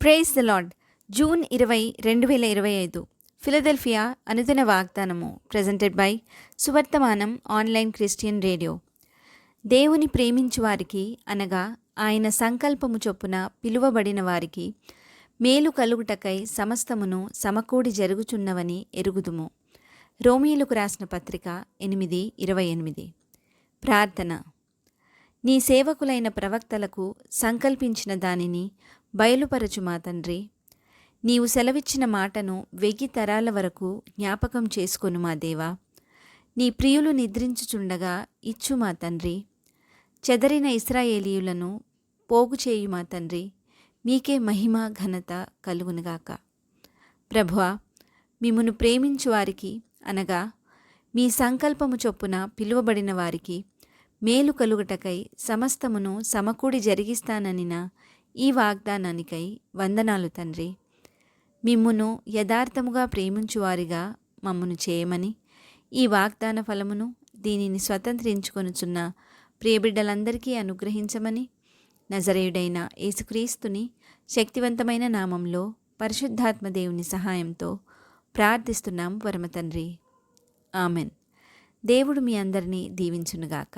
Praise the Lord. June 20, 2025 Philadelphia అనుదిన వాగ్దానము presented by Suvarthamanam online Christian radio. దేవుని ప్రేమించు వారికి అనగా ఆయన సంకల్పము చొప్పున పిలువబడిన వారికి మేలు కలుగుటకై సమస్తమును సమకూడి జరుగుచున్నవని ఎరుగుదుము. రోమీయులకు రాసిన పత్రిక 8:28. ప్రార్థన. నీ సేవకులైన ప్రవక్తలకు సంకల్పించిన దానిని బయలుపరచు మా తండ్రి. నీవు సెలవిచ్చిన మాటను 1000 తరాల వరకు జ్ఞాపకం చేసుకొను మా దేవా. నీ ప్రియులు నిద్రించుచుండగా ఇచ్చు మా తండ్రి. చెదరిన ఇశ్రాయేలీయులను పోగు చేయు మా తండ్రి. మీకే మహిమ ఘనత కలుగునుగాక. ప్రభువా, మిమ్మును ప్రేమించు వారికి అనగా మీ సంకల్పము చొప్పున పిలువబడిన వారికి మేలు కలుగుటకై సమస్తమును సమకూడి జరిగిస్తాననిన ఈ వాగ్దానానికై వందనాలు తండ్రి. మిమ్మును యథార్థముగా ప్రేమించువారిగా మమ్మను చేయమని, ఈ వాగ్దాన ఫలమును దీనిని స్వతంత్రించుకొనుచున్న ప్రియబిడ్డలందరికీ అనుగ్రహించమని నజరేయుడైన యేసుక్రీస్తుని శక్తివంతమైన నామంలో పరిశుద్ధాత్మ దేవుని సహాయంతో ప్రార్థిస్తున్నాం పరమ తండ్రి. ఆమెన్. దేవుడు మీ అందరినీ దీవించునుగాక.